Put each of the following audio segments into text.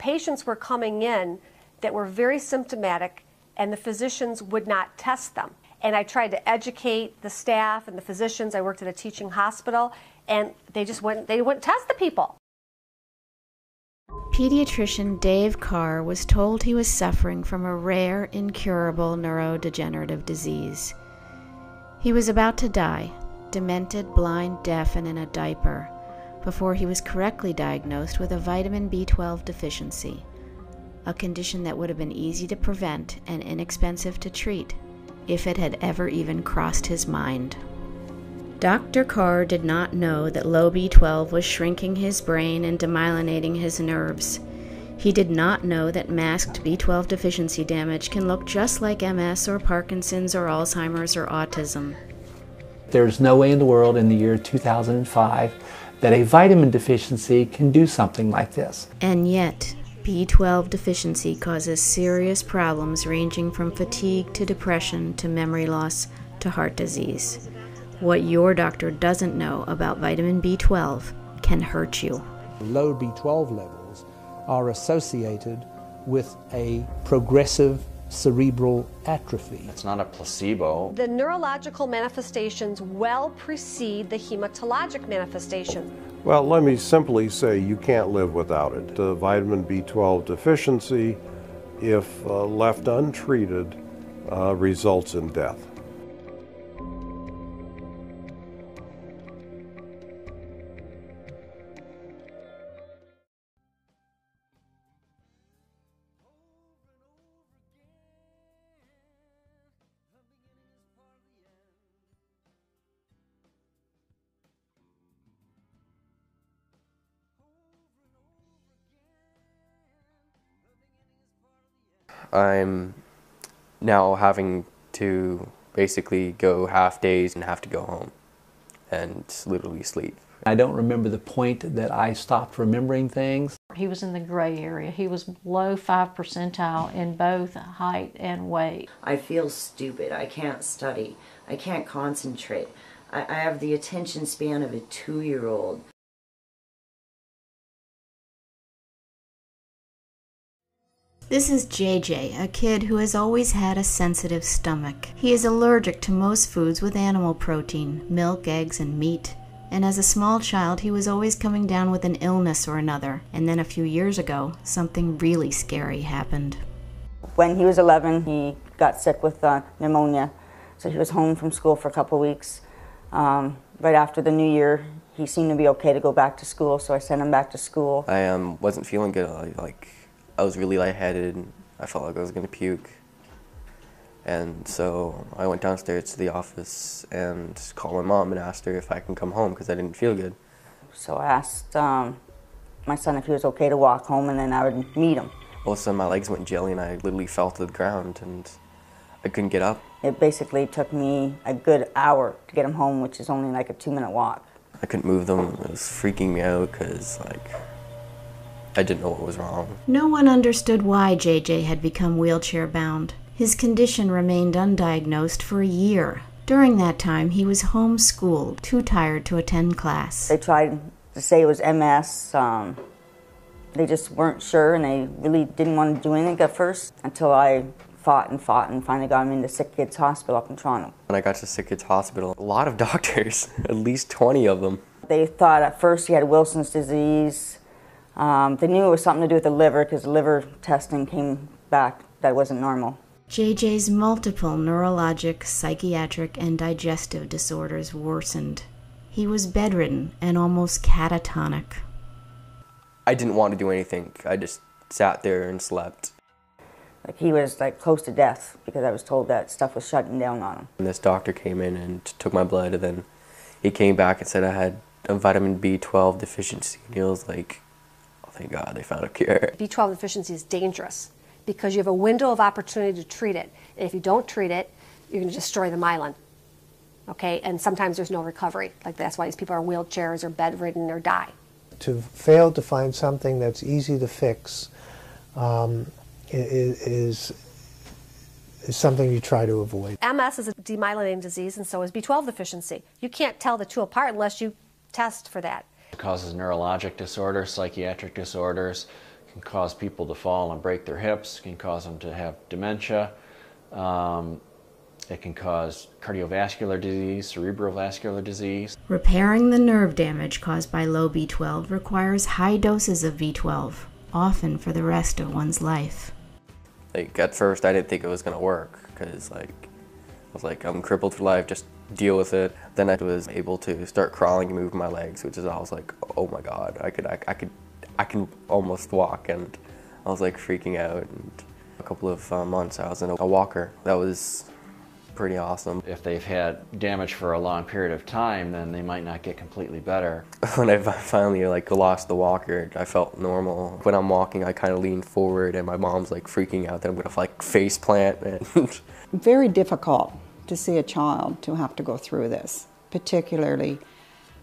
patients were coming in that were very symptomatic, and the physicians would not test them. And I tried to educate the staff and the physicians. I worked at a teaching hospital, and they wouldn't test the people. Pediatrician Dave Carr was told he was suffering from a rare, incurable neurodegenerative disease. He was about to die, demented, blind, deaf, and in a diaper, before he was correctly diagnosed with a vitamin B12 deficiency, a condition that would have been easy to prevent and inexpensive to treat if it had ever even crossed his mind. Dr. Carr did not know that low B12 was shrinking his brain and demyelinating his nerves. He did not know that masked B12 deficiency damage can look just like MS or Parkinson's or Alzheimer's or autism. There's no way in the world in the year 2005 that a vitamin deficiency can do something like this. And yet, B12 deficiency causes serious problems ranging from fatigue to depression to memory loss to heart disease. What your doctor doesn't know about vitamin B12 can hurt you. Low B12 levels are associated with a progressive cerebral atrophy. It's not a placebo. The neurological manifestations well precede the hematologic manifestation. Well, let me simply say you can't live without it. The vitamin B12 deficiency, if left untreated, results in death. I'm now having to basically go half days and have to go home and literally sleep. I don't remember the point that I stopped remembering things. He was in the gray area. He was below 5 percentile in both height and weight. I feel stupid. I can't study. I can't concentrate. I have the attention span of a 2-year-old. This is JJ, a kid who has always had a sensitive stomach. He is allergic to most foods with animal protein, milk, eggs, and meat. And as a small child, he was always coming down with an illness or another. And then a few years ago, something really scary happened. When he was 11, he got sick with pneumonia. So he was home from school for a couple of weeks. Right after the new year, he seemed to be okay to go back to school, so I sent him back to school. I wasn't feeling good. I was really lightheaded. I felt like I was going to puke. And so I went downstairs to the office and called my mom and asked her if I can come home because I didn't feel good. So I asked my son if he was okay to walk home, and then I would meet him. All of a sudden my legs went jelly and I literally fell to the ground and I couldn't get up. It basically took me a good hour to get him home, which is only like a 2-minute walk. I couldn't move them. It was freaking me out because I didn't know what was wrong. No one understood why JJ had become wheelchair-bound. His condition remained undiagnosed for a year. During that time, he was homeschooled, too tired to attend class. They tried to say it was MS. They just weren't sure, and they really didn't want to do anything at first until I fought and finally got him into Sick Kids Hospital up in Toronto. When I got to Sick Kids Hospital, a lot of doctors, at least 20 of them. They thought at first he had Wilson's disease. They knew it was something to do with the liver because the liver testing came back that it wasn't normal. JJ's multiple neurologic, psychiatric, and digestive disorders worsened. He was bedridden and almost catatonic. I didn't want to do anything. I just sat there and slept. He was close to death because I was told that stuff was shutting down on him. And this doctor came in and took my blood, and then he came back and said I had a vitamin B12 deficiency. And he was like, oh, thank God they found a cure. B12 deficiency is dangerous because you have a window of opportunity to treat it. And if you don't treat it, you're going to destroy the myelin. Okay, and sometimes there's no recovery. That's why these people are in wheelchairs or bedridden or die. To fail to find something that's easy to fix is something you try to avoid. MS is a demyelinating disease, and so is B12 deficiency. You can't tell the two apart unless you test for that. It causes neurologic disorders, psychiatric disorders, can cause people to fall and break their hips, can cause them to have dementia. It can cause cardiovascular disease, cerebrovascular disease. Repairing the nerve damage caused by low B12 requires high doses of B12, often for the rest of one's life. Like, at first I didn't think it was going to work, because I was like, I'm crippled for life, just deal with it. Then I was able to start crawling and move my legs, which is, I was like, oh my God, I can almost walk, and I was like freaking out. And a couple of months I was in a walker. That was pretty awesome. If they've had damage for a long period of time, then they might not get completely better. When I finally lost the walker, I felt normal. When I'm walking, I kind of lean forward, and my mom's like freaking out that I'm gonna face plant. And very difficult to see a child to have to go through this, particularly,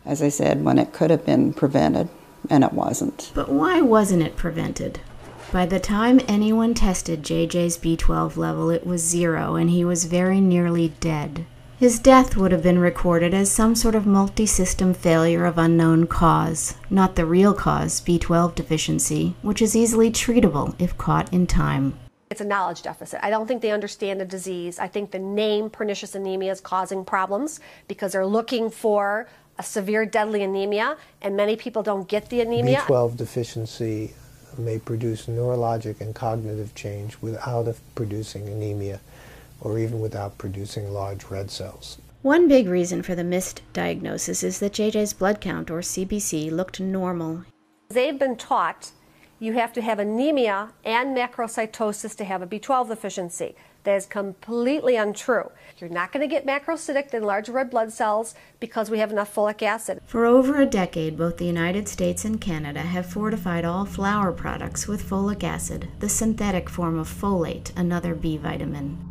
as I said, when it could have been prevented, and it wasn't. But why wasn't it prevented? By the time anyone tested JJ's B12 level, it was 0, and he was very nearly dead. His death would have been recorded as some sort of multi-system failure of unknown cause, not the real cause, B12 deficiency, which is easily treatable if caught in time. It's a knowledge deficit. I don't think they understand the disease. I think the name pernicious anemia is causing problems because they're looking for a severe deadly anemia, and many people don't get the anemia. B12 deficiency may produce neurologic and cognitive change without producing anemia, or even without producing large red cells. One big reason for the missed diagnosis is that JJ's blood count, or CBC, looked normal. They've been taught you have to have anemia and macrocytosis to have a B12 deficiency. That is completely untrue. You're not going to get macrocytic and large red blood cells because we have enough folic acid. For over a decade, both the United States and Canada have fortified all flour products with folic acid, the synthetic form of folate, another B vitamin.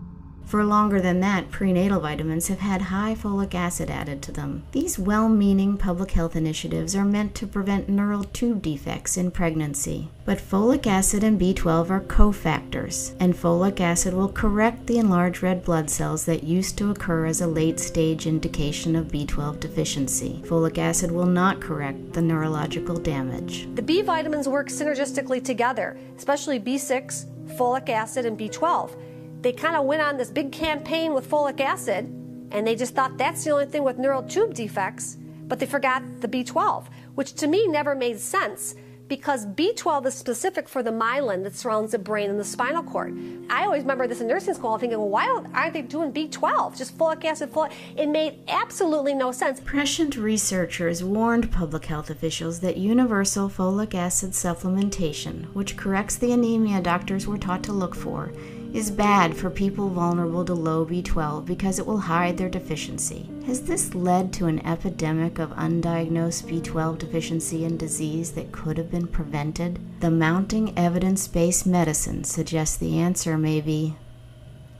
For longer than that, prenatal vitamins have had high folic acid added to them. These well-meaning public health initiatives are meant to prevent neural tube defects in pregnancy. But folic acid and B12 are cofactors, and folic acid will correct the enlarged red blood cells that used to occur as a late-stage indication of B12 deficiency. Folic acid will not correct the neurological damage. The B vitamins work synergistically together, especially B6, folic acid, and B12. They kind of went on this big campaign with folic acid, and they just thought that's the only thing with neural tube defects, but they forgot the B12, which to me never made sense because B12 is specific for the myelin that surrounds the brain and the spinal cord. I always remember this in nursing school thinking, well, why aren't they doing B12? Just folic acid, folic. It made absolutely no sense. Prescient researchers warned public health officials that universal folic acid supplementation, which corrects the anemia doctors were taught to look for, is bad for people vulnerable to low B12 because it will hide their deficiency. Has this led to an epidemic of undiagnosed B12 deficiency and disease that could have been prevented? The mounting evidence-based medicine suggests the answer may be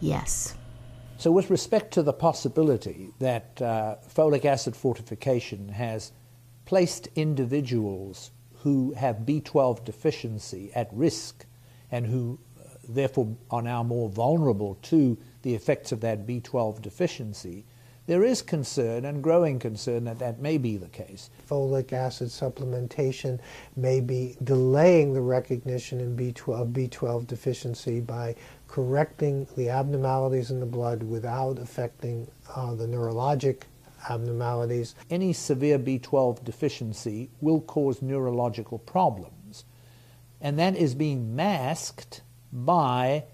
yes. So with respect to the possibility that folic acid fortification has placed individuals who have B12 deficiency at risk and who therefore are now more vulnerable to the effects of that B12 deficiency, there is concern and growing concern that that may be the case. Folic acid supplementation may be delaying the recognition in B12 deficiency by correcting the abnormalities in the blood without affecting the neurologic abnormalities. Any severe B12 deficiency will cause neurological problems, and that is being masked by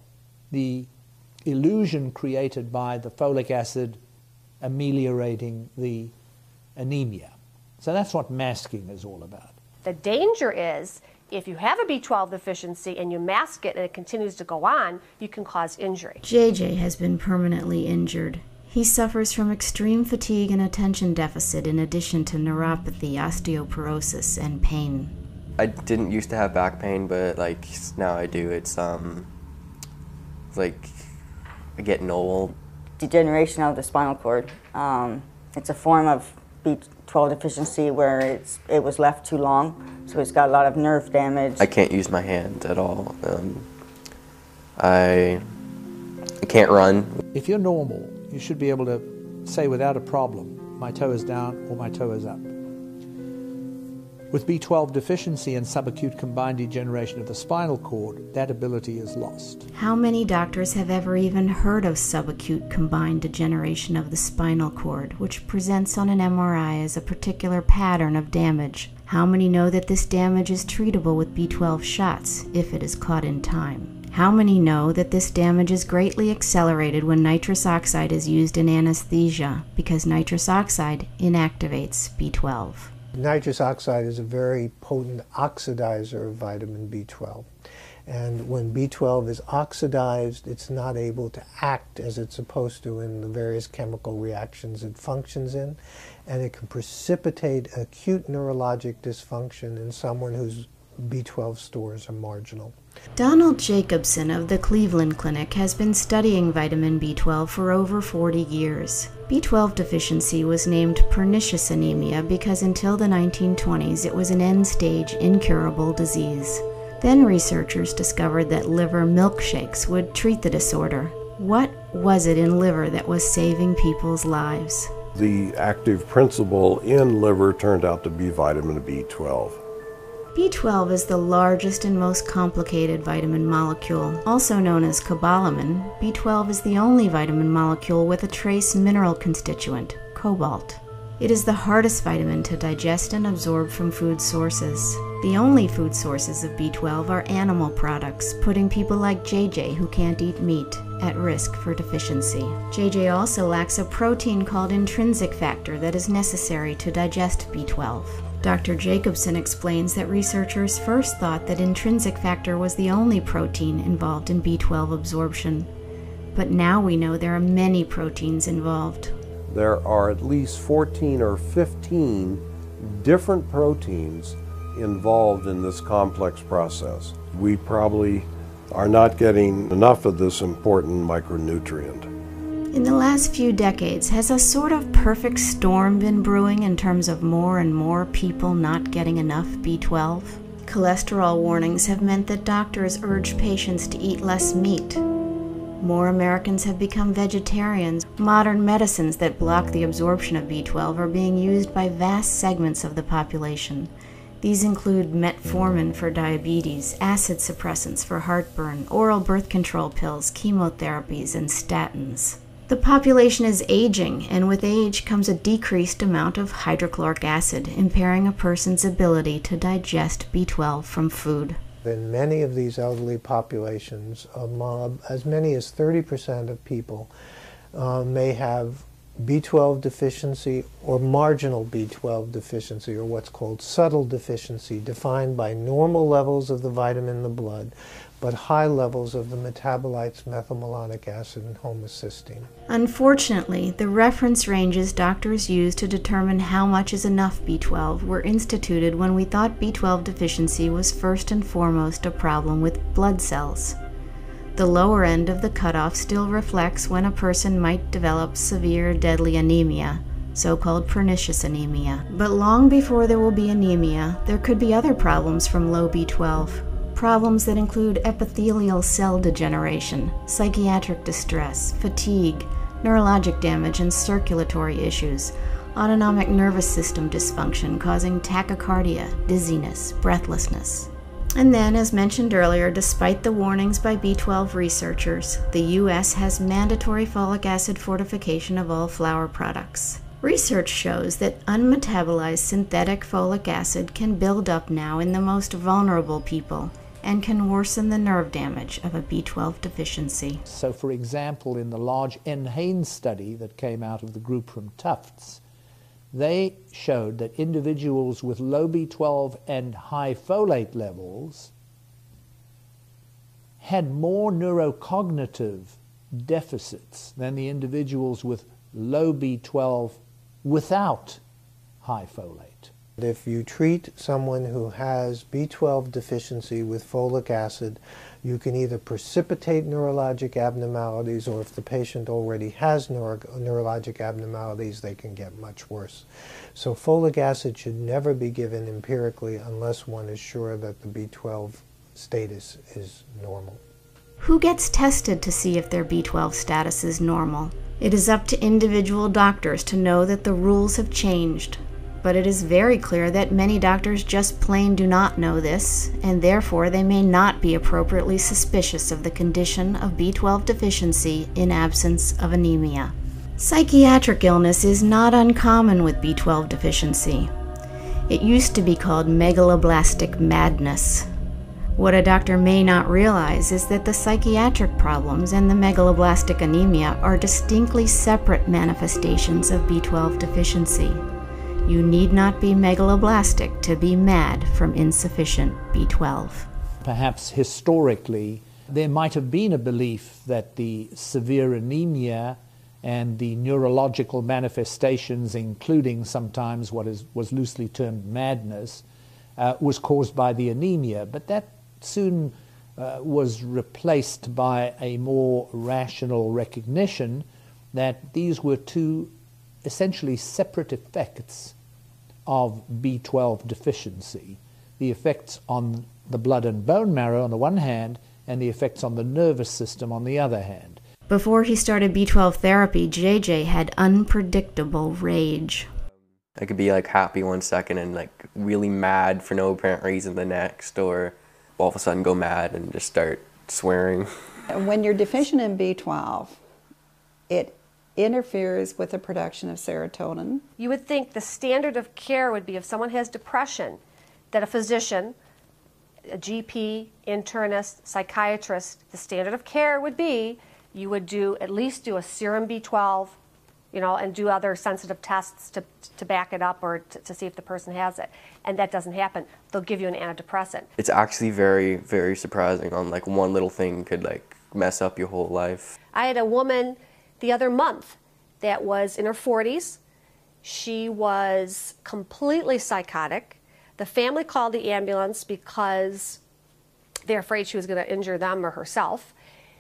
the illusion created by the folic acid ameliorating the anemia. So that's what masking is all about. The danger is if you have a B12 deficiency and you mask it and it continues to go on, you can cause injury. JJ has been permanently injured. He suffers from extreme fatigue and attention deficit in addition to neuropathy, osteoporosis, and pain. I didn't used to have back pain, but now I do. It's like getting old. Degeneration of the spinal cord. It's a form of B12 deficiency where it was left too long, so it's got a lot of nerve damage. I can't use my hands at all. I can't run. If you're normal, you should be able to say without a problem, my toe is down or my toe is up. With B12 deficiency and subacute combined degeneration of the spinal cord, that ability is lost. How many doctors have ever even heard of subacute combined degeneration of the spinal cord, which presents on an MRI as a particular pattern of damage? How many know that this damage is treatable with B12 shots if it is caught in time? How many know that this damage is greatly accelerated when nitrous oxide is used in anesthesia because nitrous oxide inactivates B12? Nitrous oxide is a very potent oxidizer of vitamin B12. And when B12 is oxidized, it's not able to act as it's supposed to in the various chemical reactions it functions in. And it can precipitate acute neurologic dysfunction in someone whose B12 stores are marginal. Donald Jacobson of the Cleveland Clinic has been studying vitamin B12 for over 40 years. B12 deficiency was named pernicious anemia because until the 1920s it was an end-stage, incurable disease. Then researchers discovered that liver milkshakes would treat the disorder. What was it in liver that was saving people's lives? The active principle in liver turned out to be vitamin B12. B12 is the largest and most complicated vitamin molecule. Also known as cobalamin, B12 is the only vitamin molecule with a trace mineral constituent, cobalt. It is the hardest vitamin to digest and absorb from food sources. The only food sources of B12 are animal products, putting people like JJ, who can't eat meat, at risk for deficiency. JJ also lacks a protein called intrinsic factor that is necessary to digest B12. Dr. Jacobson explains that researchers first thought that intrinsic factor was the only protein involved in B12 absorption. But now we know there are many proteins involved. There are at least 14 or 15 different proteins involved in this complex process. We probably are not getting enough of this important micronutrient. In the last few decades, has a sort of perfect storm been brewing in terms of more and more people not getting enough B12? Cholesterol warnings have meant that doctors urge patients to eat less meat. More Americans have become vegetarians. Modern medicines that block the absorption of B12 are being used by vast segments of the population. These include metformin for diabetes, acid suppressants for heartburn, oral birth control pills, chemotherapies, and statins. The population is aging, and with age comes a decreased amount of hydrochloric acid, impairing a person's ability to digest B12 from food. In many of these elderly populations, as many as 30% of people may have B12 deficiency or marginal B12 deficiency, or what's called subtle deficiency, defined by normal levels of the vitamin in the blood, but high levels of the metabolites methylmalonic acid and homocysteine. Unfortunately, the reference ranges doctors use to determine how much is enough B12 were instituted when we thought B12 deficiency was first and foremost a problem with blood cells. The lower end of the cutoff still reflects when a person might develop severe deadly anemia, so-called pernicious anemia. But long before there will be anemia, there could be other problems from low B12. Problems that include epithelial cell degeneration, psychiatric distress, fatigue, neurologic damage, and circulatory issues, autonomic nervous system dysfunction causing tachycardia, dizziness, breathlessness. And then, as mentioned earlier, despite the warnings by B12 researchers, the U.S. has mandatory folic acid fortification of all flour products. Research shows that unmetabolized synthetic folic acid can build up now in the most vulnerable people and can worsen the nerve damage of a B12 deficiency. So, for example, in the large NHANES study that came out of the group from Tufts, they showed that individuals with low B12 and high folate levels had more neurocognitive deficits than the individuals with low B12 without high folate. If you treat someone who has B12 deficiency with folic acid, you can either precipitate neurologic abnormalities, or if the patient already has neurologic abnormalities, they can get much worse. So folic acid should never be given empirically unless one is sure that the B12 status is normal. Who gets tested to see if their B12 status is normal? It is up to individual doctors to know that the rules have changed. But it is very clear that many doctors just plain do not know this, and therefore they may not be appropriately suspicious of the condition of B12 deficiency in absence of anemia. Psychiatric illness is not uncommon with B12 deficiency. It used to be called megaloblastic madness. What a doctor may not realize is that the psychiatric problems and the megaloblastic anemia are distinctly separate manifestations of B12 deficiency. You need not be megaloblastic to be mad from insufficient B12. Perhaps historically, there might have been a belief that the severe anemia and the neurological manifestations, including sometimes what was loosely termed madness, was caused by the anemia. But that soon was replaced by a more rational recognition that these were two essentially separate effects of B12 deficiency. The effects on the blood and bone marrow on the one hand, and the effects on the nervous system on the other hand. Before he started B12 therapy, JJ had unpredictable rage. I could be like happy one second and like really mad for no apparent reason the next, or all of a sudden go mad and just start swearing. When you're deficient in B12, it interferes with the production of serotonin. You would think the standard of care would be if someone has depression, that a physician, a GP, internist, psychiatrist, the standard of care would be you would at least do a serum B12, and do other sensitive tests to back it up or to see if the person has it. And that doesn't happen. They'll give you an antidepressant. It's actually very, very surprising on like one little thing could like mess up your whole life. I had a woman the other month that was in her 40s. She was completely psychotic. The family called the ambulance because they're afraid she was going to injure them or herself.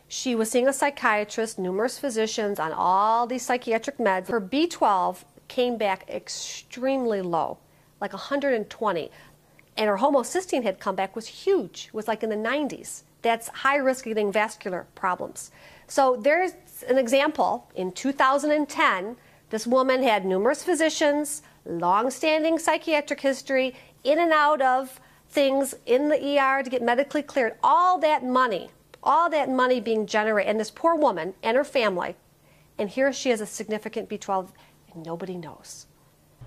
She was seeing a psychiatrist, numerous physicians on all these psychiatric meds. Her B12 came back extremely low, like 120. And her homocysteine had come back, was huge, was like in the 90s. That's high risk of getting vascular problems. So there's an example. In 2010, this woman had numerous physicians, long-standing psychiatric history, in and out of things in the ER to get medically cleared. All that money being generated, and this poor woman and her family, and here she has a significant B12, and nobody knows.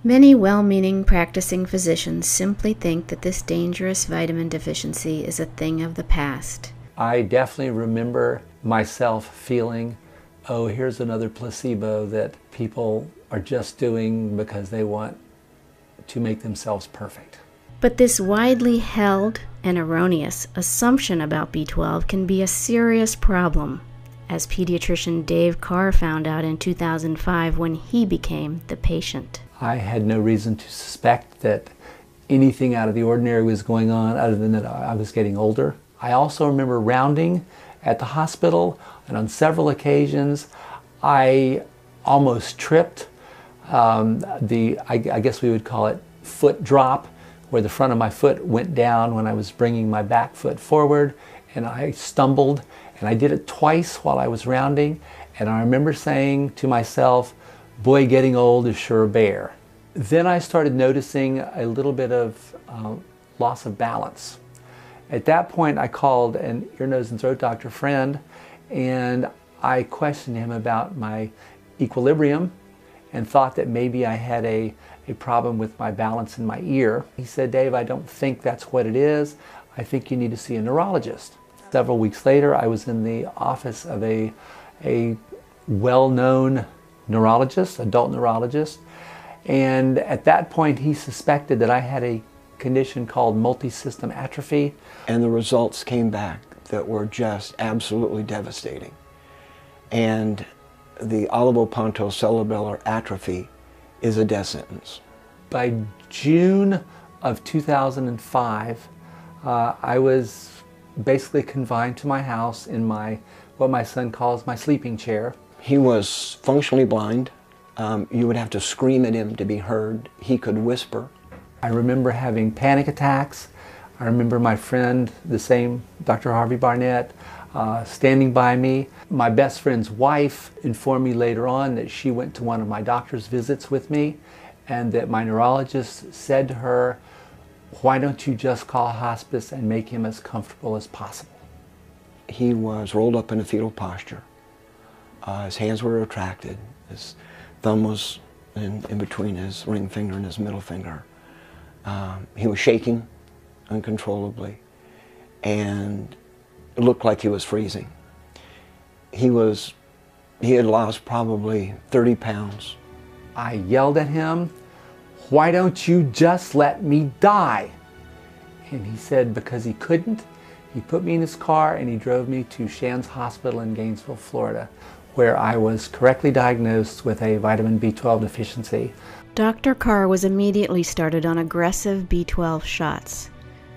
Many well-meaning practicing physicians simply think that this dangerous vitamin deficiency is a thing of the past. I definitely remember myself feeling, oh, here's another placebo that people are just doing because they want to make themselves perfect. But this widely held and erroneous assumption about B12 can be a serious problem, as pediatrician Dave Carr found out in 2005 when he became the patient. I had no reason to suspect that anything out of the ordinary was going on other than that I was getting older. I also remember rounding at the hospital, and on several occasions I almost tripped. I guess we would call it foot drop, where the front of my foot went down when I was bringing my back foot forward, and I stumbled, and I did it twice while I was rounding, and I remember saying to myself, boy, getting old is sure a bear. Then I started noticing a little bit of loss of balance. At that point, I called an ear, nose, and throat doctor friend, and I questioned him about my equilibrium and thought that maybe I had a problem with my balance in my ear. He said, Dave, I don't think that's what it is. I think you need to see a neurologist. Several weeks later, I was in the office of a well-known neurologist, adult neurologist, and at that point he suspected that I had a condition called multi-system atrophy. And the results came back that were just absolutely devastating. And the olivopontocerebellar atrophy is a death sentence. By June of 2005, I was basically confined to my house in what my son calls my sleeping chair. He was functionally blind. You would have to scream at him to be heard. He could whisper. I remember having panic attacks. I remember my friend, the same Dr. Harvey Barnett, standing by me. My best friend's wife informed me later on that she went to one of my doctor's visits with me, and that my neurologist said to her, "Why don't you just call hospice and make him as comfortable as possible?" He was rolled up in a fetal posture. His hands were retracted. His thumb was in between his ring finger and his middle finger. He was shaking uncontrollably, and it looked like he was freezing. He had lost probably 30 pounds. I yelled at him, "Why don't you just let me die?" And he said because he couldn't, he put me in his car and he drove me to Shands Hospital in Gainesville, Florida, where I was correctly diagnosed with a vitamin B12 deficiency. Dr. Carr was immediately started on aggressive B12 shots.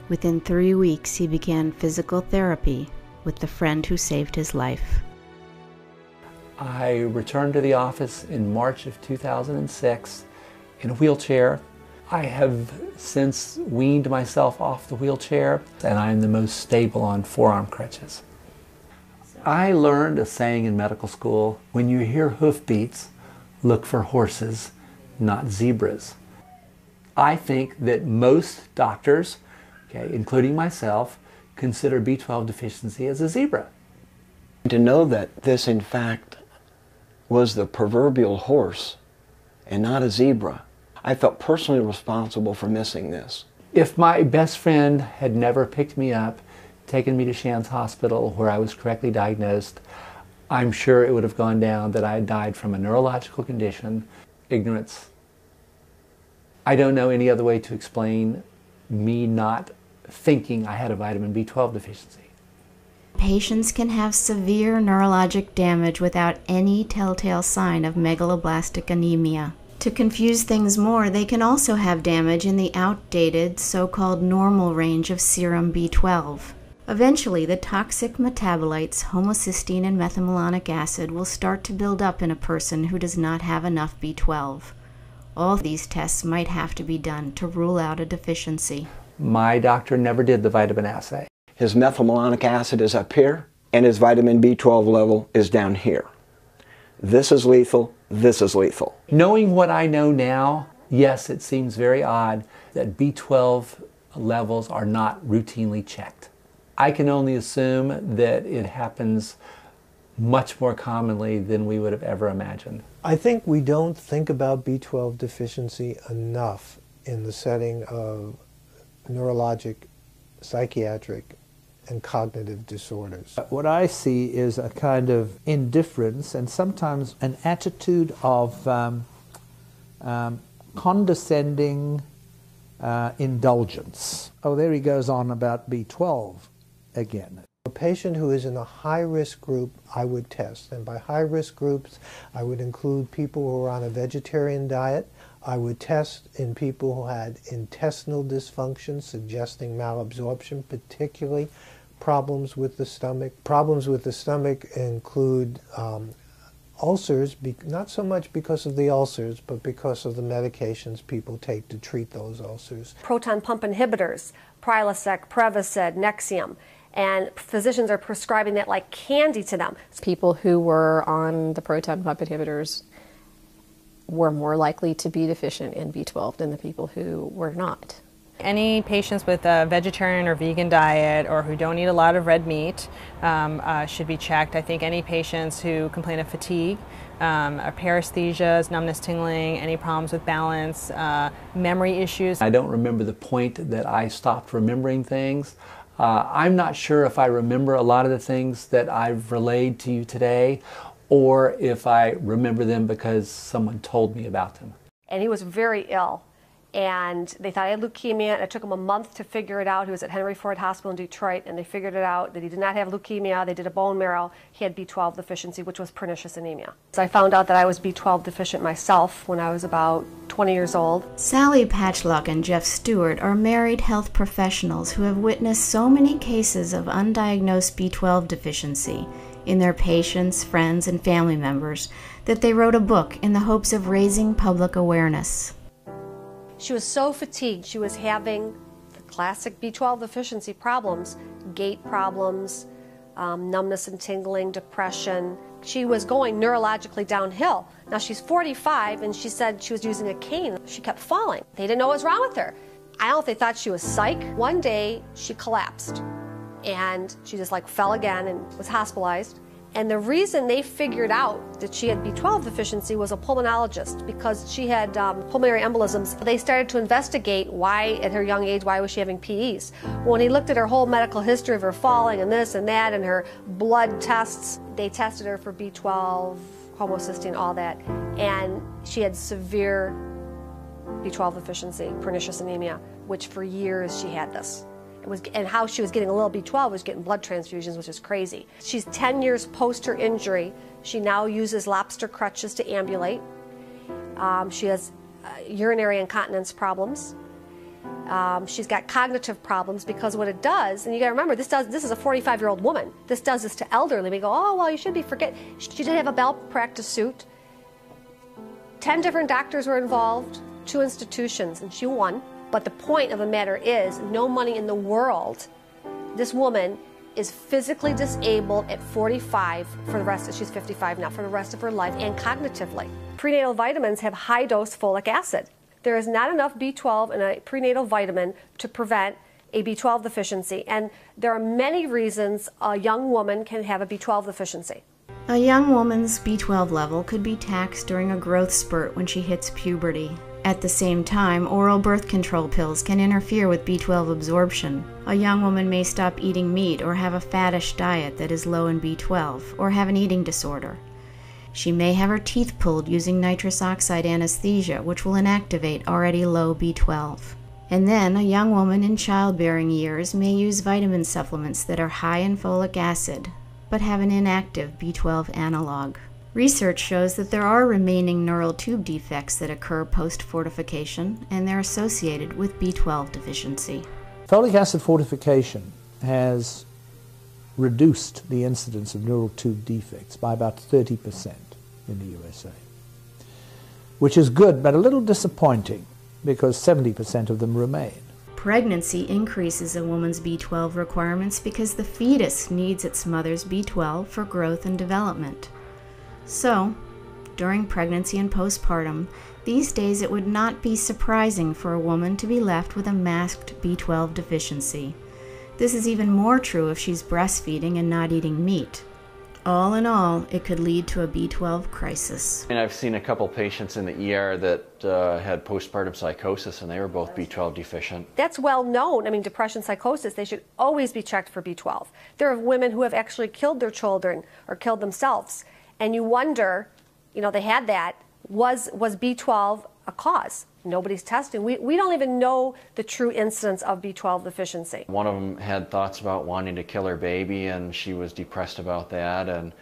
Within 3 weeks, he began physical therapy with the friend who saved his life. I returned to the office in March of 2006 in a wheelchair. I have since weaned myself off the wheelchair, and I am the most stable on forearm crutches. I learned a saying in medical school: when you hear hoofbeats, look for horses, not zebras. I think that most doctors, including myself, consider B12 deficiency as a zebra. To know that this, in fact, was the proverbial horse and not a zebra, I felt personally responsible for missing this. If my best friend had never picked me up, taken me to Shands Hospital where I was correctly diagnosed, I'm sure it would have gone down that I had died from a neurological condition, ignorance. I don't know any other way to explain me not thinking I had a vitamin B12 deficiency. Patients can have severe neurologic damage without any telltale sign of megaloblastic anemia. To confuse things more, they can also have damage in the outdated, so-called normal range of serum B12. Eventually, the toxic metabolites homocysteine and methylmalonic acid will start to build up in a person who does not have enough B12. All these tests might have to be done to rule out a deficiency. My doctor never did the vitamin assay. His methylmalonic acid is up here, and his vitamin B12 level is down here. This is lethal, this is lethal. Knowing what I know now, yes, it seems very odd that B12 levels are not routinely checked. I can only assume that it happens much more commonly than we would have ever imagined. I think we don't think about B12 deficiency enough in the setting of neurologic, psychiatric, and cognitive disorders. What I see is a kind of indifference and sometimes an attitude of condescending indulgence. Oh, there he goes on about B12 again. A patient who is in a high-risk group, I would test. And by high-risk groups, I would include people who are on a vegetarian diet. I would test in people who had intestinal dysfunction, suggesting malabsorption, particularly problems with the stomach. Problems with the stomach include ulcers, not so much because of the ulcers, but because of the medications people take to treat those ulcers. Proton pump inhibitors, Prilosec, Prevacid, Nexium, and physicians are prescribing that like candy to them. People who were on the proton pump inhibitors were more likely to be deficient in B12 than the people who were not. Any patients with a vegetarian or vegan diet or who don't eat a lot of red meat should be checked. I think any patients who complain of fatigue, paresthesias, numbness, tingling, any problems with balance, memory issues. I don't remember the point that I stopped remembering things. I'm not sure if I remember a lot of the things that I've relayed to you today, or if I remember them because someone told me about them. And he was very ill, and they thought he had leukemia, and it took him a month to figure it out. He was at Henry Ford Hospital in Detroit, and they figured it out that he did not have leukemia. They did a bone marrow. He had B12 deficiency, which was pernicious anemia. So I found out that I was B12 deficient myself when I was about 20 years old. Sally Patchlock and Jeff Stewart are married health professionals who have witnessed so many cases of undiagnosed B12 deficiency in their patients, friends, and family members that they wrote a book in the hopes of raising public awareness. She was so fatigued. She was having the classic B12 deficiency problems, gait problems, numbness and tingling, depression. She was going neurologically downhill. Now she's 45 and she said she was using a cane. She kept falling. They didn't know what was wrong with her. I don't know if they thought she was psych. One day she collapsed and she just like fell again and was hospitalized. And the reason they figured out that she had B12 deficiency was a pulmonologist, because she had pulmonary embolisms. They started to investigate why, at her young age, why was she having PEs. When he looked at her whole medical history of her falling and this and that and her blood tests, they tested her for B12, homocysteine, all that, and she had severe B12 deficiency, pernicious anemia, which for years she had this. And how she was getting a little B12 was getting blood transfusions, which is crazy. She's 10 years post her injury. She now uses lobster crutches to ambulate. She has urinary incontinence problems. She's got cognitive problems because what it does, and you gotta remember, this is a 45-year-old woman. This does this to elderly. We go, oh, well, you should be forget. She did have a malpractice suit. 10 different doctors were involved, 2 institutions, and she won. But the point of the matter is, no money in the world. This woman is physically disabled at 45 for the rest, she's 55 now, for the rest of her life, and cognitively. Prenatal vitamins have high-dose folic acid. There is not enough B12 in a prenatal vitamin to prevent a B12 deficiency, and there are many reasons a young woman can have a B12 deficiency. A young woman's B12 level could be taxed during a growth spurt when she hits puberty. At the same time, oral birth control pills can interfere with B12 absorption. A young woman may stop eating meat or have a fattish diet that is low in B12, or have an eating disorder. She may have her teeth pulled using nitrous oxide anesthesia, which will inactivate already low B12. And then a young woman in childbearing years may use vitamin supplements that are high in folic acid, but have an inactive B12 analog. Research shows that there are remaining neural tube defects that occur post-fortification, and they're associated with B12 deficiency. Folic acid fortification has reduced the incidence of neural tube defects by about 30% in the USA, which is good but a little disappointing because 70% of them remain. Pregnancy increases a woman's B12 requirements because the fetus needs its mother's B12 for growth and development. So, during pregnancy and postpartum, these days it would not be surprising for a woman to be left with a masked B12 deficiency. This is even more true if she's breastfeeding and not eating meat. All in all, it could lead to a B12 crisis. And I've seen a couple patients in the ER that had postpartum psychosis, and they were both B12 deficient. That's well known. I mean, depression, psychosis, they should always be checked for B12. There are women who have actually killed their children or killed themselves. And you wonder, you know, they had that. Was B12 a cause? Nobody's testing. We don't even know the true incidence of B12 deficiency. One of them had thoughts about wanting to kill her baby, and she was depressed about that. And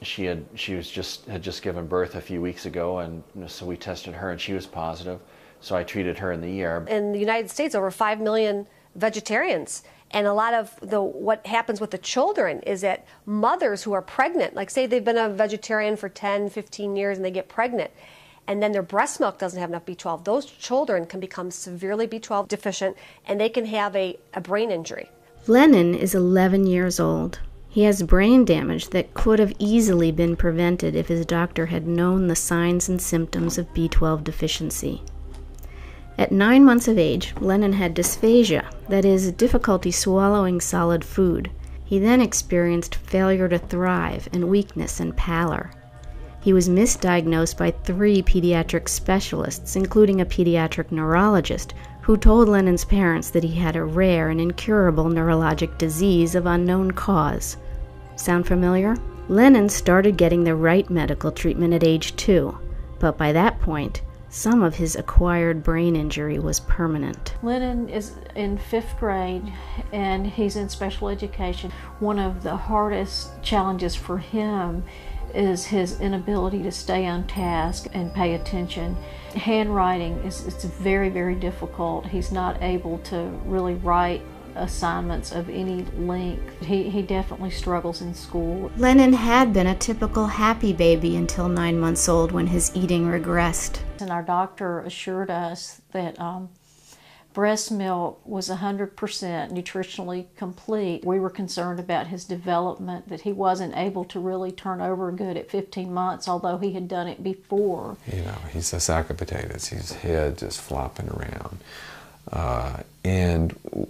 she had just given birth a few weeks ago, and so we tested her, and she was positive. So I treated her in the ER. In the United States, over 5 million vegetarians. And a lot of what happens with the children is that mothers who are pregnant, like say they've been a vegetarian for 10, 15 years and they get pregnant, and then their breast milk doesn't have enough B12, those children can become severely B12 deficient and they can have a brain injury. Lennon is 11 years old. He has brain damage that could have easily been prevented if his doctor had known the signs and symptoms of B12 deficiency. At 9 months of age, Lennon had dysphagia, that is, difficulty swallowing solid food. He then experienced failure to thrive and weakness and pallor. He was misdiagnosed by 3 pediatric specialists, including a pediatric neurologist, who told Lennon's parents that he had a rare and incurable neurologic disease of unknown cause. Sound familiar? Lennon started getting the right medical treatment at age 2, but by that point, some of his acquired brain injury was permanent. Lennon is in 5th grade and he's in special education. One of the hardest challenges for him is his inability to stay on task and pay attention. Handwriting it's very, very difficult. He's not able to really write assignments of any length. He definitely struggles in school. Lennon had been a typical happy baby until 9 months old when his eating regressed. And our doctor assured us that Breast milk was 100% nutritionally complete. We were concerned about his development, that he wasn't able to really turn over good at 15 months, although he had done it before. You know, he's a sack of potatoes. His head just flopping around. And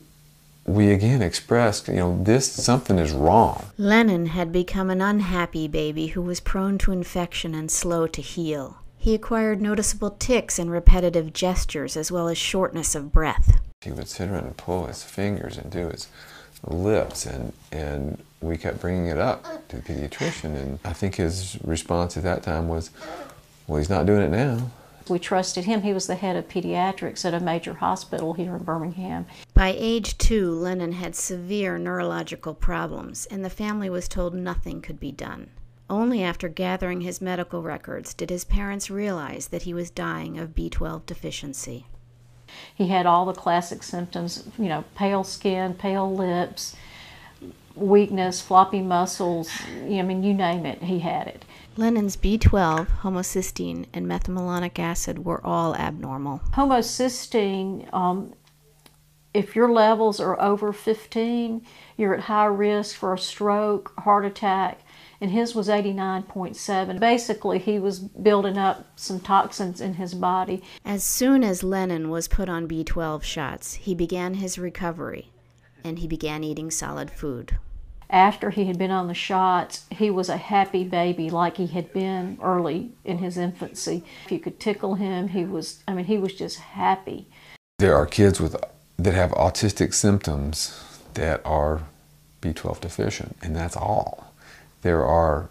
we again expressed, you know, something is wrong. Lennon had become an unhappy baby who was prone to infection and slow to heal. He acquired noticeable tics and repetitive gestures, as well as shortness of breath. He would sit around and pull his fingers and do his lips, and we kept bringing it up to the pediatrician, and I think his response at that time was, well, he's not doing it now. We trusted him. He was the head of pediatrics at a major hospital here in Birmingham. By age 2, Lennon had severe neurological problems, and the family was told nothing could be done. Only after gathering his medical records did his parents realize that he was dying of B12 deficiency. He had all the classic symptoms, you know, pale skin, pale lips, weakness, floppy muscles, I mean, you name it, he had it. Lennon's B12, homocysteine, and methylmalonic acid were all abnormal. Homocysteine, if your levels are over 15, you're at high risk for a stroke, heart attack, and his was 89.7. Basically, he was building up some toxins in his body. As soon as Lennon was put on B12 shots, he began his recovery, and he began eating solid food. After he had been on the shots, he was a happy baby like he had been early in his infancy. If you could tickle him, he was just happy. There are kids that have autistic symptoms that are B12 deficient, and that's all. There are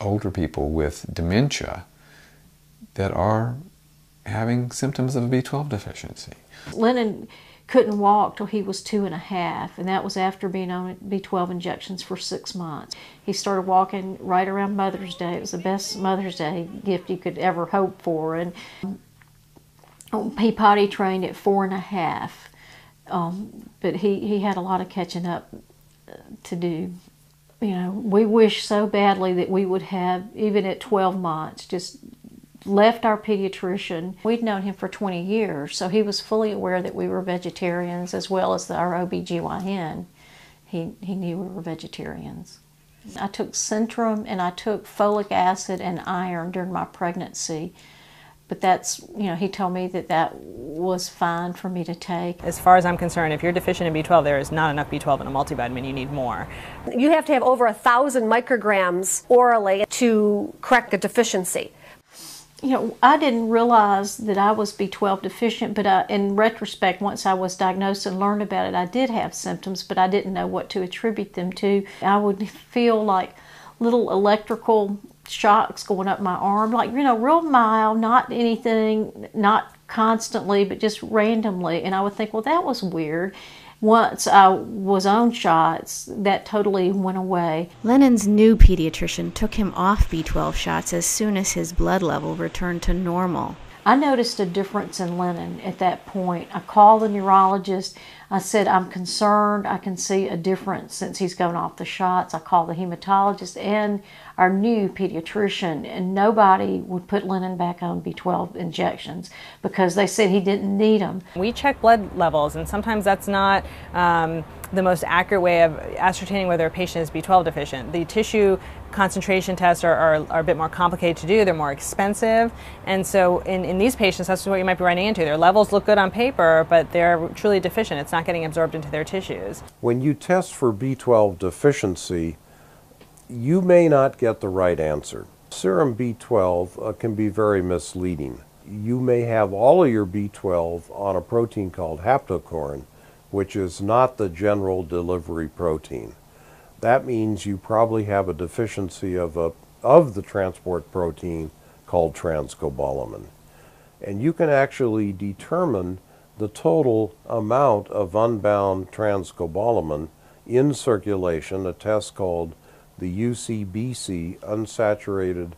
older people with dementia that are having symptoms of B12 deficiency. Lennon couldn't walk till he was 2.5, and that was after being on B12 injections for 6 months. He started walking right around Mother's Day. It was the best Mother's Day gift you could ever hope for. And he potty trained at 4.5, but he had a lot of catching up to do. You know, we wish so badly that we would have, even at 12 months, just left our pediatrician. We'd known him for 20 years, so he was fully aware that we were vegetarians, as well as our OBGYN. He knew we were vegetarians. I took Centrum and I took folic acid and iron during my pregnancy. But that's, you know, he told me that was fine for me to take. As far as I'm concerned, if you're deficient in B12, there is not enough B12 in a multivitamin. You need more. You have to have over 1,000 micrograms orally to correct a deficiency. You know, I didn't realize that I was B12 deficient, but in retrospect, once I was diagnosed and learned about it, I did have symptoms, but I didn't know what to attribute them to. I would feel like little electrical shocks going up my arm, like, you know, real mild, not anything, not constantly, but just randomly. And I would think, well, that was weird. Once I was on shots, that totally went away. Lennon's new pediatrician took him off B12 shots as soon as his blood level returned to normal. I noticed a difference in Lennon at that point. I called the neurologist. I said, I'm concerned. I can see a difference since he's gone off the shots. I called the hematologist and our new pediatrician, and nobody would put Lennon back on B12 injections because they said he didn't need them. We check blood levels, and sometimes that's not the most accurate way of ascertaining whether a patient is B12 deficient. The tissue concentration tests are a bit more complicated to do. They're more expensive, and so in these patients, that's what you might be running into. Their levels look good on paper, but they're truly deficient. It's not getting absorbed into their tissues. When you test for B12 deficiency, you may not get the right answer. Serum B12 can be very misleading. You may have all of your B12 on a protein called haptocorrin, which is not the general delivery protein. That means you probably have a deficiency of the transport protein called transcobalamin. And you can actually determine the total amount of unbound transcobalamin in circulation, a test called the UCBC, unsaturated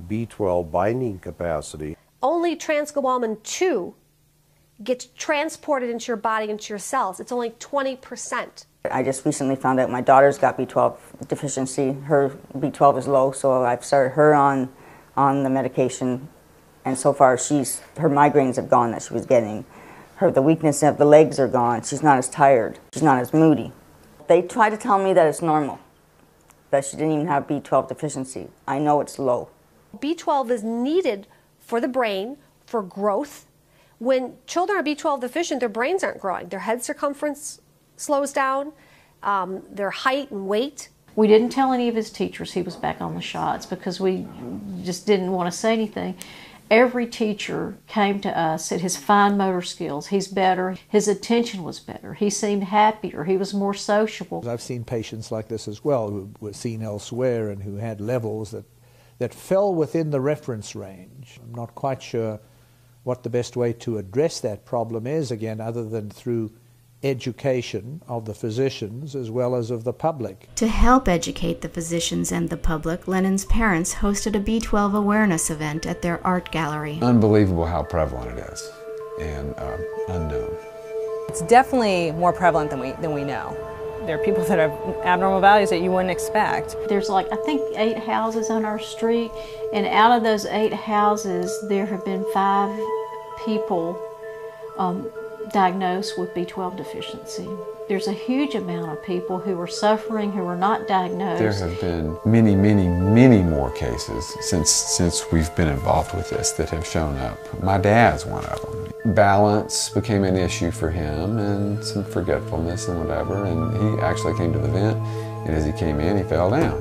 B12 binding capacity. Only transcobalamin 2 gets transported into your body, into your cells. It's only 20%. I just recently found out my daughter's got B12 deficiency. Her B12 is low, so I've started her on the medication, and so far her migraines have gone that she was getting. The weakness of the legs are gone. She's not as tired. She's not as moody. They try to tell me that it's normal, that she didn't even have B12 deficiency. I know it's low. B12 is needed for the brain, for growth. When children are B12 deficient, their brains aren't growing. Their head circumference slows down, their height and weight. We didn't tell any of his teachers he was back on the shots because we just didn't want to say anything. Every teacher came to us, said his fine motor skills, he's better, his attention was better, he seemed happier, he was more sociable. I've seen patients like this as well who were seen elsewhere and who had levels that fell within the reference range. I'm not quite sure what the best way to address that problem is, again, other than through education of the physicians as well as of the public. To help educate the physicians and the public, Lennon's parents hosted a B12 awareness event at their art gallery. Unbelievable how prevalent it is and unknown. It's definitely more prevalent than we know. There are people that have abnormal values that you wouldn't expect. There's like, I think 8 houses on our street, and out of those 8 houses, there have been 5 people diagnosed with B12 deficiency. There's a huge amount of people who are suffering who are not diagnosed. There have been many, many, many more cases since we've been involved with this that have shown up. My dad's one of them. Balance became an issue for him and some forgetfulness and whatever, and he actually came to the vent, and as he came in, he fell down.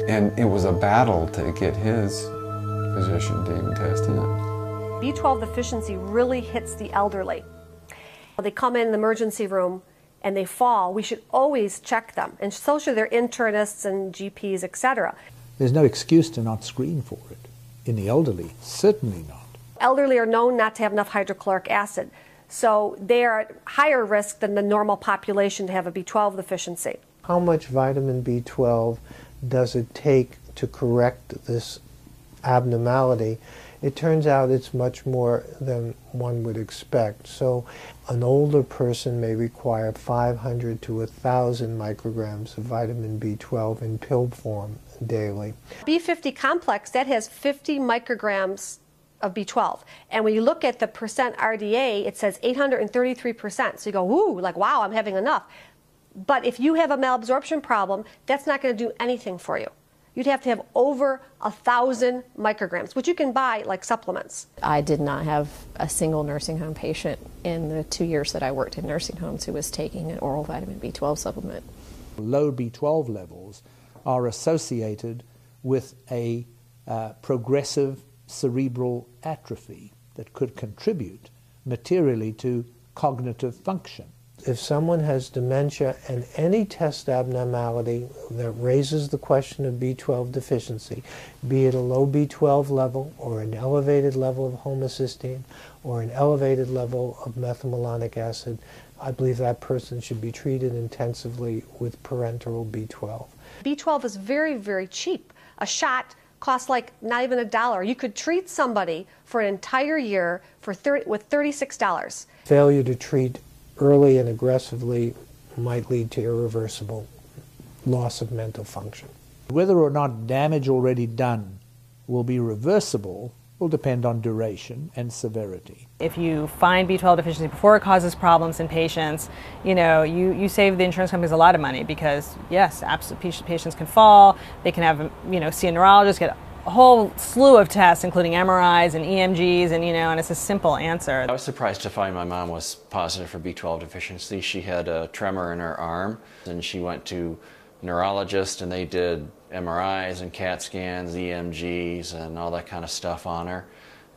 And it was a battle to get his physician to even test him. B12 deficiency really hits the elderly. They come in the emergency room and they fall. We should always check them, and so should their internists and GPs, etc. There's no excuse to not screen for it. In the elderly, certainly not. Elderly are known not to have enough hydrochloric acid, so they are at higher risk than the normal population to have a B12 deficiency. How much vitamin B12 does it take to correct this abnormality? It turns out it's much more than one would expect. So an older person may require 500 to 1,000 micrograms of vitamin B12 in pill form daily. B50 complex, that has 50 micrograms of B12. And when you look at the percent RDA, it says 833%. So you go, woo, like, wow, I'm having enough. But if you have a malabsorption problem, that's not going to do anything for you. You'd have to have over 1,000 micrograms, which you can buy like supplements. I did not have a single nursing home patient in the 2 years that I worked in nursing homes who was taking an oral vitamin B12 supplement. Low B12 levels are associated with a progressive cerebral atrophy that could contribute materially to cognitive function. If someone has dementia and any test abnormality that raises the question of B12 deficiency, be it a low B12 level or an elevated level of homocysteine or an elevated level of methylmalonic acid, I believe that person should be treated intensively with parenteral B12. B12 is very, very cheap. A shot costs like not even $1. You could treat somebody for an entire year for with $36. Failure to treat early and aggressively might lead to irreversible loss of mental function. Whether or not damage already done will be reversible will depend on duration and severity. If you find B12 deficiency before it causes problems in patients, you save the insurance companies a lot of money because, yes, absolutely, patients can fall, they can have, see a neurologist, get a whole slew of tests, including MRIs and EMGs, and it's a simple answer. I was surprised to find my mom was positive for B12 deficiency. She had a tremor in her arm, and she went to a neurologist, and they did MRIs and CAT scans, EMGs, and all that kind of stuff on her.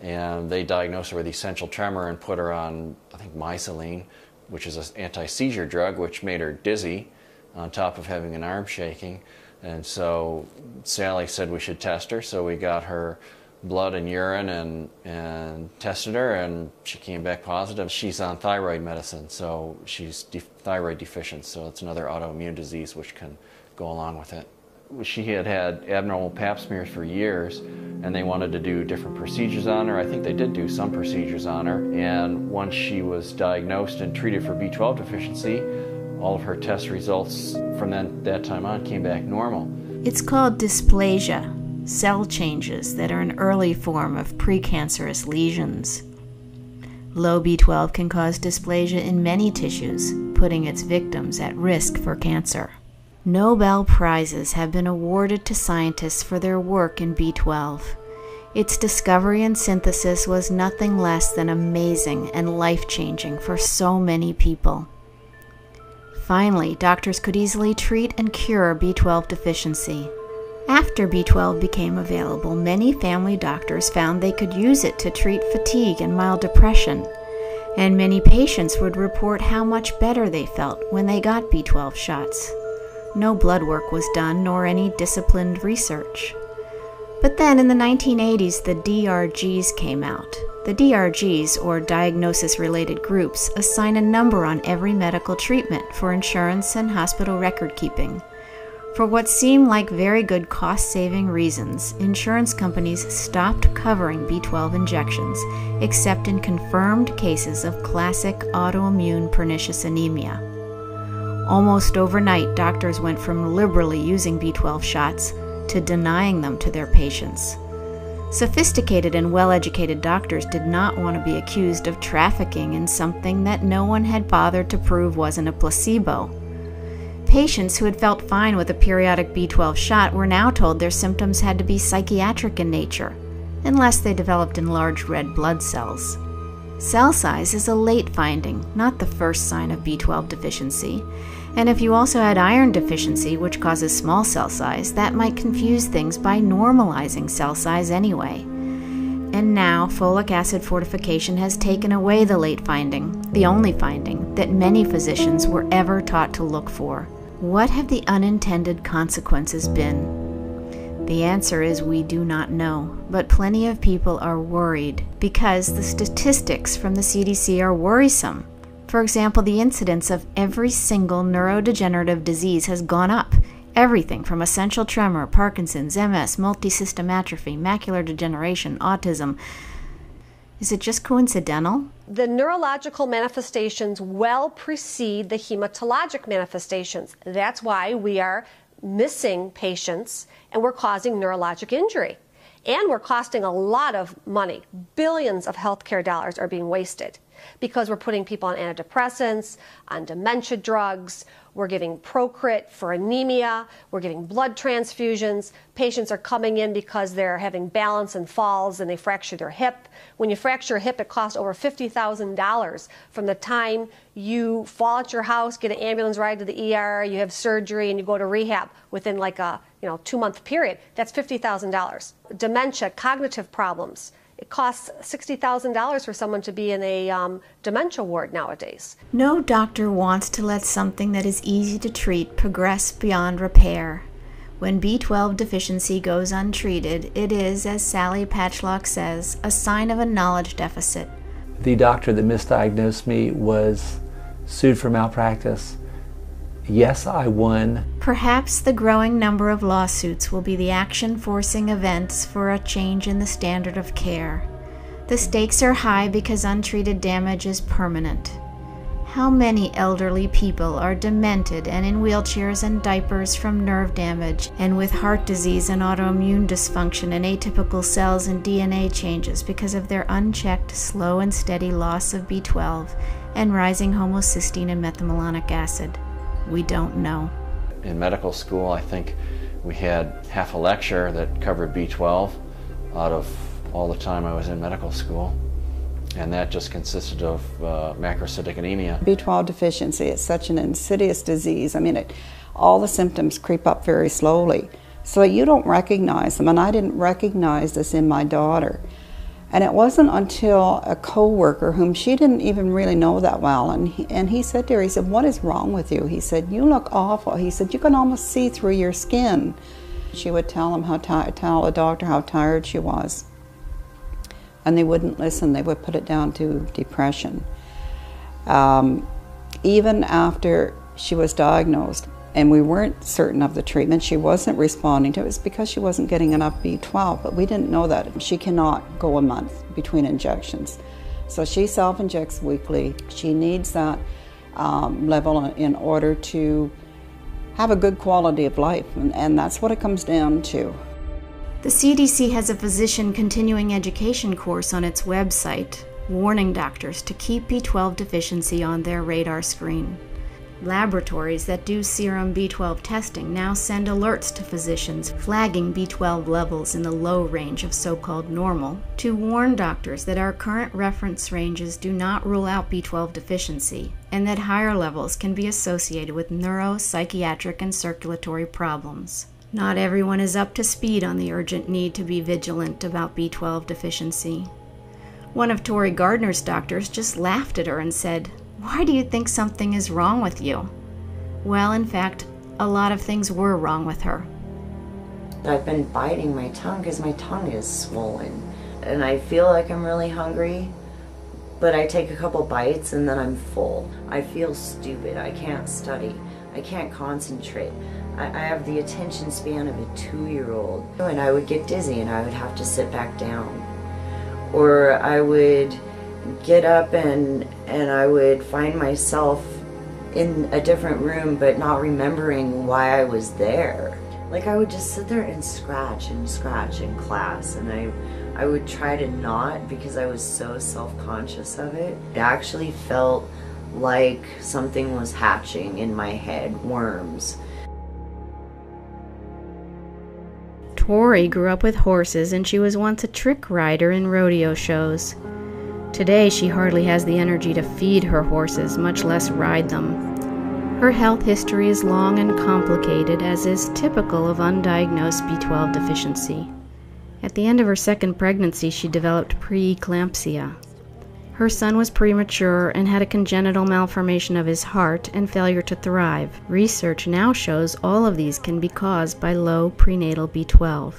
And they diagnosed her with essential tremor and put her on, I think, myceline, which is an anti-seizure drug, which made her dizzy, on top of having an arm shaking. And so Sally said we should test her, so we got her blood and urine and tested her, and she came back positive. She's on thyroid medicine, so she's thyroid deficient, so it's another autoimmune disease which can go along with it. She had had abnormal pap smears for years, and they wanted to do different procedures on her. I think they did do some procedures on her, and once she was diagnosed and treated for B12 deficiency, all of her test results from that time on came back normal. It's called dysplasia, cell changes that are an early form of precancerous lesions. Low B12 can cause dysplasia in many tissues, putting its victims at risk for cancer. Nobel Prizes have been awarded to scientists for their work in B12. Its discovery and synthesis was nothing less than amazing and life-changing for so many people. Finally, doctors could easily treat and cure B12 deficiency. After B12 became available, many family doctors found they could use it to treat fatigue and mild depression, and many patients would report how much better they felt when they got B12 shots. No blood work was done, nor any disciplined research. But then in the 1980s, the DRGs came out. The DRGs, or diagnosis-related groups, assign a number on every medical treatment for insurance and hospital record keeping. For what seemed like very good cost-saving reasons, insurance companies stopped covering B12 injections, except in confirmed cases of classic autoimmune pernicious anemia. Almost overnight, doctors went from liberally using B12 shots to denying them to their patients. Sophisticated and well-educated doctors did not want to be accused of trafficking in something that no one had bothered to prove wasn't a placebo. Patients who had felt fine with a periodic B12 shot were now told their symptoms had to be psychiatric in nature, unless they developed enlarged red blood cells. Cell size is a late finding, not the first sign of B12 deficiency, and if you also had iron deficiency, which causes small cell size, that might confuse things by normalizing cell size anyway. And now, folic acid fortification has taken away the late finding, the only finding that many physicians were ever taught to look for. What have the unintended consequences been? The answer is we do not know, but plenty of people are worried because the statistics from the CDC are worrisome. For example, the incidence of every single neurodegenerative disease has gone up. Everything from essential tremor, Parkinson's, MS, multisystem atrophy, macular degeneration, autism. Is it just coincidental? The neurological manifestations well precede the hematologic manifestations. That's why we are missing patients and we're causing neurologic injury. And we're costing a lot of money. Billions of healthcare dollars are being wasted because we're putting people on antidepressants, on dementia drugs, we're giving Procrit for anemia, we're giving blood transfusions. Patients are coming in because they're having balance and falls and they fracture their hip. When you fracture a hip, it costs over $50,000 from the time you fall at your house, get an ambulance ride to the ER, you have surgery, and you go to rehab within like a 2-month period. That's $50,000. Dementia, cognitive problems. It costs $60,000 for someone to be in a dementia ward nowadays. No doctor wants to let something that is easy to treat progress beyond repair. When B12 deficiency goes untreated, it is, as Sally Patchlock says, a sign of a knowledge deficit. The doctor that misdiagnosed me was sued for malpractice. Yes, I won. Perhaps the growing number of lawsuits will be the action-forcing events for a change in the standard of care. The stakes are high because untreated damage is permanent. How many elderly people are demented and in wheelchairs and diapers from nerve damage and with heart disease and autoimmune dysfunction and atypical cells and DNA changes because of their unchecked, slow and steady loss of B12 and rising homocysteine and methylmalonic acid? We don't know. In medical school, I think we had half a lecture that covered B12 out of all the time I was in medical school. And that just consisted of macrocytic anemia. B12 deficiency is such an insidious disease. I mean, all the symptoms creep up very slowly. So you don't recognize them, and I didn't recognize this in my daughter. And it wasn't until a co-worker whom she didn't even really know that well, and he said to her, he said, "What is wrong with you?" He said, "You look awful." He said, "You can almost see through your skin." She would tell him tell the doctor how tired she was. And they wouldn't listen. They would put it down to depression. Even after she was diagnosed, and we weren't certain of the treatment, she wasn't responding to it. It was because she wasn't getting enough B12, but we didn't know that. She cannot go a month between injections. So she self-injects weekly. She needs that level in order to have a good quality of life, and that's what it comes down to. The CDC has a physician continuing education course on its website. warning doctors to keep B12 deficiency on their radar screen. Laboratories that do serum B12 testing now send alerts to physicians flagging B12 levels in the low range of so-called normal to warn doctors that our current reference ranges do not rule out B12 deficiency and that higher levels can be associated with neuropsychiatric and circulatory problems. Not everyone is up to speed on the urgent need to be vigilant about B12 deficiency. One of Tori Gardner's doctors just laughed at her and said, "Why do you think something is wrong with you?" Well, in fact, a lot of things were wrong with her. I've been biting my tongue because my tongue is swollen. And I feel like I'm really hungry, but I take a couple bites and then I'm full. I feel stupid. I can't study. I can't concentrate. I have the attention span of a 2-year-old. And I would get dizzy and I would have to sit back down. Or I would get up and I would find myself in a different room but not remembering why I was there. Like I would just sit there and scratch in class, and I would try to not because I was so self-conscious of it. It actually felt like something was hatching in my head, worms. Tori grew up with horses and she was once a trick rider in rodeo shows. Today, she hardly has the energy to feed her horses, much less ride them. Her health history is long and complicated, as is typical of undiagnosed B12 deficiency. At the end of her second pregnancy, she developed preeclampsia. Her son was premature and had a congenital malformation of his heart and failure to thrive. Research now shows all of these can be caused by low prenatal B12.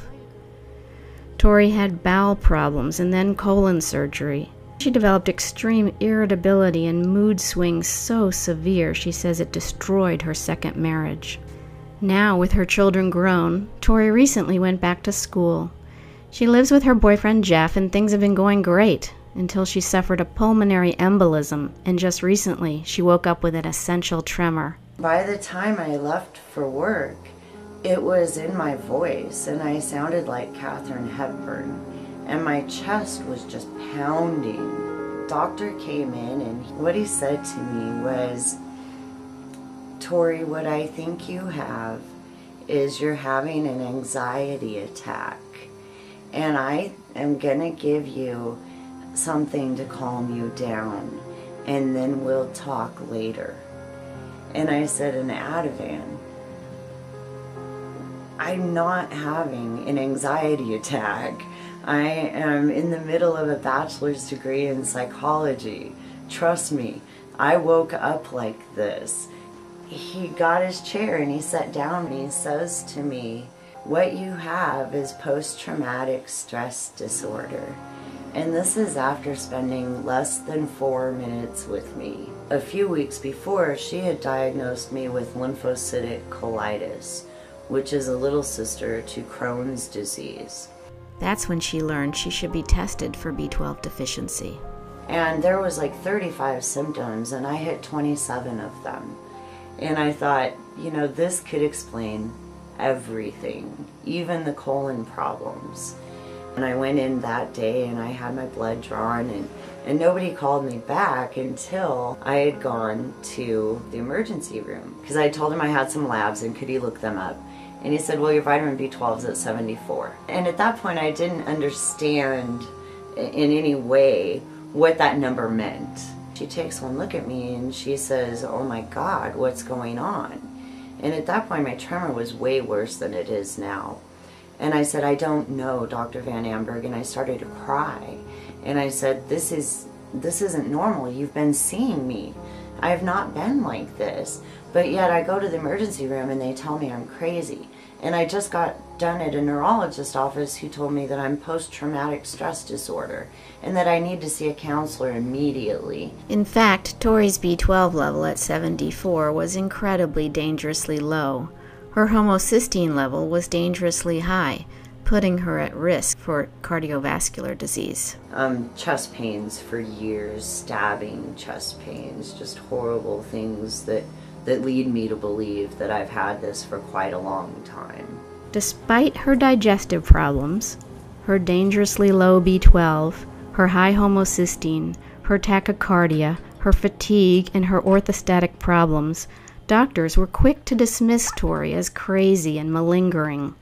Tori had bowel problems and then colon surgery. She developed extreme irritability and mood swings so severe she says it destroyed her second marriage. Now, with her children grown, Tori recently went back to school. She lives with her boyfriend Jeff and things have been going great until she suffered a pulmonary embolism, and just recently she woke up with an essential tremor. By the time I left for work, it was in my voice and I sounded like Katharine Hepburn. And my chest was just pounding. Doctor came in and what he said to me was, "Tori, what I think you have is you're having an anxiety attack. And I am gonna give you something to calm you down and then we'll talk later." And I said, "An Ativan." I'm not having an anxiety attack. I am in the middle of a bachelor's degree in psychology. Trust me, I woke up like this. He got his chair and he sat down and he says to me, "What you have is post-traumatic stress disorder." And this is after spending less than 4 minutes with me. A few weeks before, she had diagnosed me with lymphocytic colitis, which is a little sister to Crohn's disease. That's when she learned she should be tested for B12 deficiency. And there was like 35 symptoms and I hit 27 of them. And I thought, you know, this could explain everything, even the colon problems. And I went in that day and I had my blood drawn and nobody called me back until I had gone to the emergency room. Because I told him I had some labs and could he look them up. And he said, "Well, your vitamin B12 is at 74. And at that point, I didn't understand in any way what that number meant. She takes one look at me and she says, "Oh my God, what's going on?" And at that point, my tremor was way worse than it is now. And I said, "I don't know, Dr. Van Amberg." And I started to cry. And I said, this isn't normal. You've been seeing me. I have not been like this. But yet I go to the emergency room and they tell me I'm crazy. And I just got done at a neurologist's office who told me that I'm post-traumatic stress disorder and that I need to see a counselor immediately. In fact, Tori's B12 level at 74 was incredibly dangerously low. Her homocysteine level was dangerously high, putting her at risk for cardiovascular disease. Chest pains for years, stabbing chest pains, just horrible things that lead me to believe that I've had this for quite a long time. Despite her digestive problems, her dangerously low B12, her high homocysteine, her tachycardia, her fatigue, and her orthostatic problems, doctors were quick to dismiss Tori as crazy and malingering.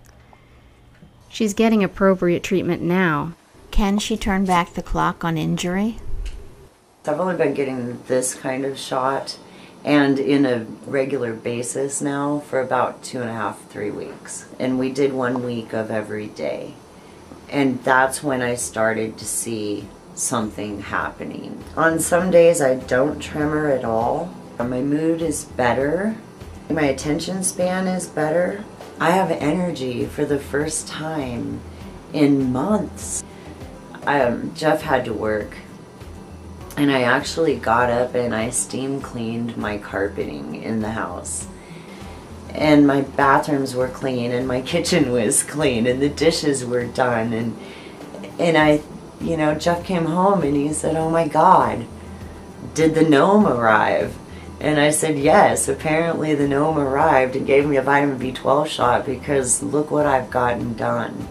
She's getting appropriate treatment now. Can she turn back the clock on injury? I've only been getting this kind of shot and in a regular basis now for about 2.5, 3 weeks. And we did 1 week of every day. And that's when I started to see something happening. On some days I don't tremor at all. My mood is better. My attention span is better. I have energy for the first time in months. Jeff had to work, and I actually got up and I steam cleaned my carpeting in the house. And my bathrooms were clean, and my kitchen was clean, and the dishes were done. And I, you know, Jeff came home and he said, "Oh my God, did the gnome arrive?" And I said, "Yes, apparently the gnome arrived and gave me a vitamin B12 shot because look what I've gotten done."